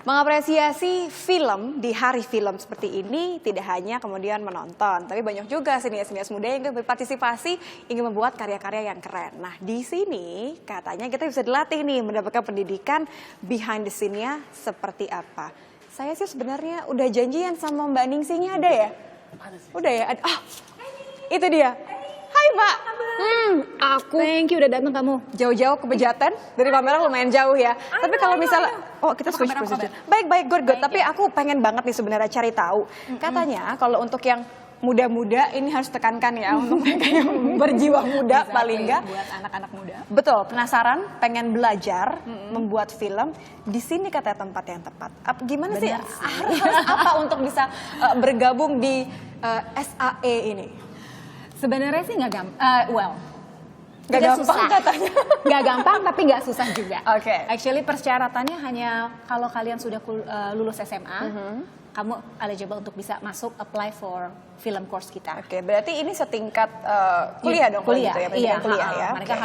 Mengapresiasi film di hari film seperti ini tidak hanya kemudian menonton, tapi banyak juga sinias-sinias muda yang berpartisipasi ingin membuat karya-karya yang keren. Nah, di sini katanya kita bisa dilatih nih mendapatkan pendidikan behind the scene-nya seperti apa. Saya sih sebenarnya udah janjian sama Mbak Ningsinya ada ya? Udah ya? Itu dia. Hai Mbak. Aku Thank you udah datang kamu. jauh-jauh ke Pejaten dari Palmerah lumayan jauh ya. Tapi kalau misalnya kita switch position. Baik, good. Tapi aku pengen banget nih sebenarnya cari tahu. Katanya kalau untuk yang muda-muda ini harus tekankan ya untuk mereka yang berjiwa muda paling enggak. Buat anak-anak muda. Betul, penasaran, pengen belajar membuat film. Di sini katanya tempat yang tepat. Gimana sih harus apa untuk bisa bergabung di SAE ini? Sebenarnya sih nggak gampang. Gak gampang katanya. Nggak gampang tapi nggak susah juga. Oke. Actually persyaratannya hanya kalau kalian sudah lulus SMA, kamu eligible untuk bisa masuk apply for film course kita. Oke, berarti ini setingkat kuliah dong kalau Kuliah, gitu ya, iya. pendidikan kuliah ya. Mereka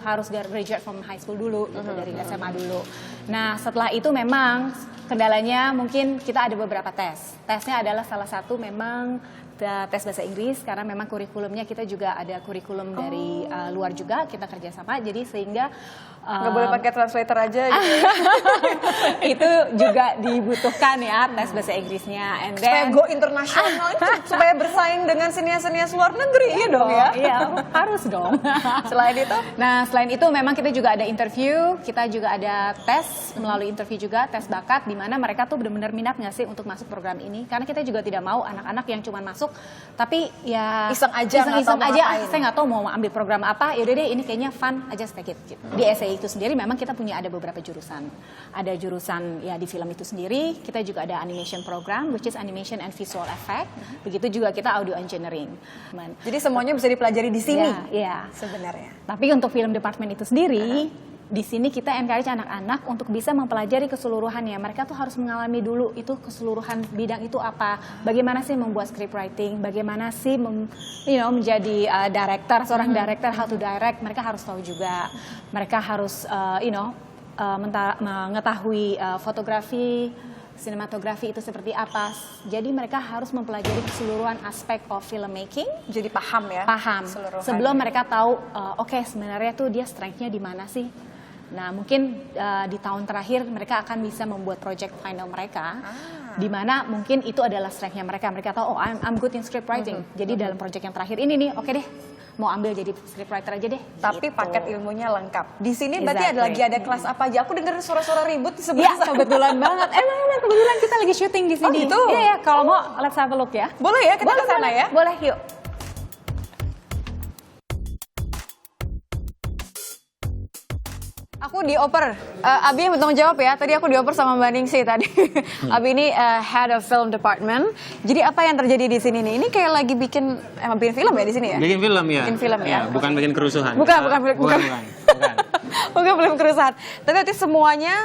harus graduate from high school dulu, gitu, dari SMA dulu. Nah, setelah itu memang kendalanya mungkin kita ada beberapa tes. Tesnya adalah salah satu memang tes bahasa Inggris karena memang kurikulumnya kita juga ada kurikulum dari luar juga kita kerjasama, jadi sehingga nggak boleh pakai translator aja gitu. itu juga dibutuhkan ya tes bahasa Inggrisnya. And Supaya then go internasional itu supaya bersaing dengan sinias-sinias luar negeri ya dong ya. Iya, harus dong. Selain itu? Nah, selain itu memang kita juga ada interview, kita juga ada tes, melalui interview juga, tes bakat, di mana mereka tuh benar-benar minat nggak sih untuk masuk program ini. Karena kita juga tidak mau anak-anak yang cuma masuk, tapi ya Iseng aja, saya nggak tahu mau ambil program apa, yaudah deh ini kayaknya fun aja, take it. Gitu. Di SAE itu sendiri memang kita punya ada beberapa jurusan. Ada jurusan ya di film itu sendiri, kita juga ada animation program, which is animation and visual effect. Begitu juga kita audio engineering. Jadi semuanya bisa dipelajari di sini. Iya. Sebenarnya. Tapi untuk film department itu sendiri, di sini kita encourage anak-anak untuk bisa mempelajari keseluruhannya. Mereka tuh harus mengalami dulu itu keseluruhan bidang itu apa. Bagaimana sih membuat script writing, bagaimana sih menjadi director, seorang director, how to direct. Mereka harus tahu juga. Mereka harus mengetahui fotografi, sinematografi itu seperti apa. Jadi mereka harus mempelajari keseluruhan aspek of filmmaking. Jadi paham ya? Paham. Sebelum mereka tahu, oke, sebenarnya tuh dia strength-nya di mana sih. Nah, mungkin di tahun terakhir mereka akan bisa membuat project final mereka, di mana mungkin itu adalah strength-nya mereka. Mereka tahu, I'm good in script writing. Jadi dalam project yang terakhir ini nih, oke deh, mau ambil jadi script writer aja deh. Tapi gitu. paket ilmunya lengkap. Di sini berarti lagi ada kelas apa aja? Aku dengar suara-suara ribut di sebelah sana. Kebetulan banget. Emang kebetulan kita lagi syuting di sini. Oh gitu? Iya, kalau mau let's have a look ya. Boleh ya, kita ke sana ya? Boleh, yuk. Aku dioper, Abi yang bertanggung jawab ya. Tadi aku dioper sama Mbak Ningsi tadi. Abi ini head of film department. Jadi apa yang terjadi di sini nih? Ini kayak lagi bikin film ya di sini ya? Bikin film ya. Bikin film ya. Bukan bikin kerusuhan. Bukan. Bukan film kerusuhan. Tapi nanti semuanya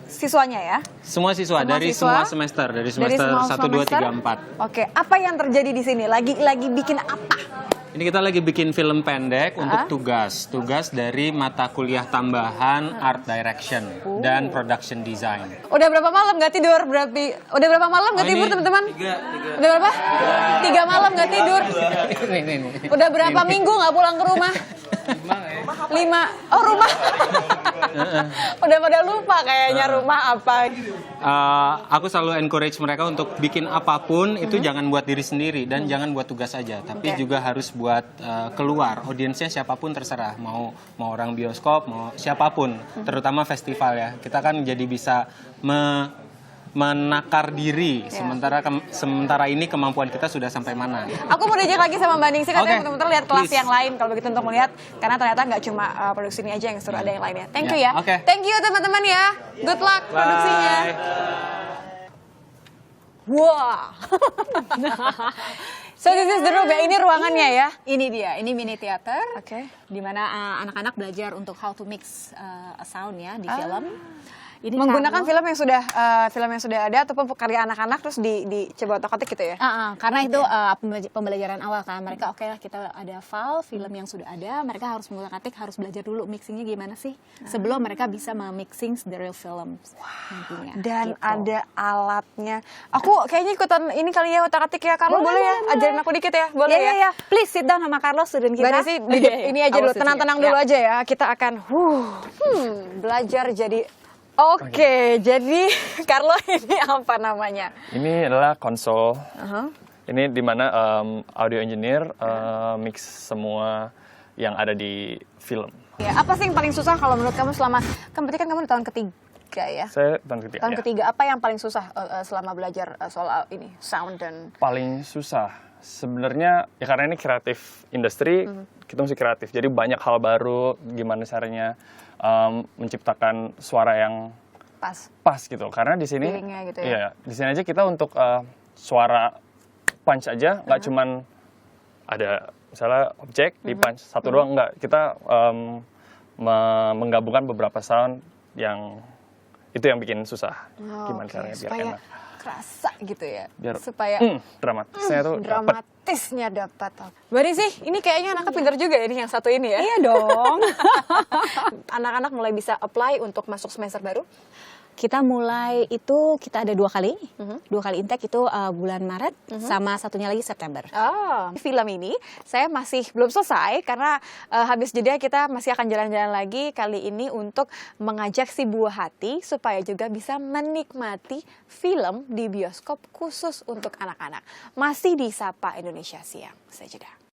siswanya ya? Semua siswa dari semua semester, dari semester 1, 2, 3, 4. Oke, apa yang terjadi di sini? Lagi bikin apa? Ini kita lagi bikin film pendek untuk tugas dari mata kuliah tambahan Art Direction dan Production Design. Udah berapa malam nggak tidur? Udah berapa malam nggak tidur teman-teman? Udah berapa? 3 malam nggak tidur. Udah berapa minggu nggak pulang ke rumah? 5. Oh, rumah. Udah pada lupa kayaknya rumah apa. Aku selalu encourage mereka untuk bikin apapun itu jangan buat diri sendiri dan jangan buat tugas aja, tapi juga harus buat keluar. Audiensnya siapapun terserah, mau orang bioskop, mau siapapun, terutama festival ya. Kita kan jadi bisa menakar diri, sementara ini kemampuan kita sudah sampai mana. Aku mau diajak lagi sama Mbak Ningsi, katanya teman-teman lihat kelas yang lain kalau begitu untuk melihat, karena ternyata nggak cuma produksi ini aja yang seru, ada yang lainnya. Thank you ya. Thank you teman-teman ya. Good luck produksinya. Wah. So this is the room ya, ini ruangannya ya. Ini dia, ini mini theater. Oke. Di mana anak-anak belajar untuk how to mix a sound ya di film. Ini Menggunakan Carlo. film yang sudah ada ataupun karya anak-anak terus dicoba otak-atik gitu ya. Karena itu pembelajaran awal kan. Mereka oke lah kita ada file film yang sudah ada, mereka harus mengutak-atik, harus belajar dulu mixingnya gimana sih sebelum mereka bisa memixing the real film nantinya. Dan gitu. ada alatnya. Aku kayaknya ikutan ini kali ya otak-atik ya. Carlo boleh ya? Ajarin aku dikit ya? Boleh ya? Please sit down sama Carlos, student kita. Mbak Desi, ini aja dulu, tenang-tenang dulu aja ya. Kita akan belajar jadi. Oke, jadi Carlo ini apa namanya? Ini adalah konsol. Ini dimana audio engineer mix semua yang ada di film. Ya, apa sih yang paling susah kalau menurut kamu selama, berarti kan kamu di tahun ketiga ya? Saya tahun ketiga. Tahun ya. ketiga, apa yang paling susah selama belajar soal ini, sound dan... Paling susah sebenarnya ya karena ini kreatif industri, kita mesti kreatif. Jadi banyak hal baru, gimana caranya menciptakan suara yang pas gitu. Karena di sini, Feelingnya gitu ya? iya, di sini aja kita untuk suara punch aja, nggak cuman ada misalnya objek di punch satu doang, nggak. Kita menggabungkan beberapa sound yang itu yang bikin susah. Gimana caranya biar supaya enak. kerasa gitu ya? Biar supaya dramatisnya tuh dapet. dramatisnya dapat. Mbak sih, ini kayaknya anaknya pintar juga ya, ini yang satu ini ya? Iya dong. Anak-anak mulai bisa apply untuk masuk semester baru? Kita mulai itu kita ada 2 kali. 2 kali intake itu bulan Maret sama satunya lagi September. Film ini saya masih belum selesai karena habis jeda kita masih akan jalan-jalan lagi kali ini untuk mengajak si buah hati supaya juga bisa menikmati film di bioskop khusus untuk anak-anak. Masih di Sapa Indonesia Siang. Saya jeda.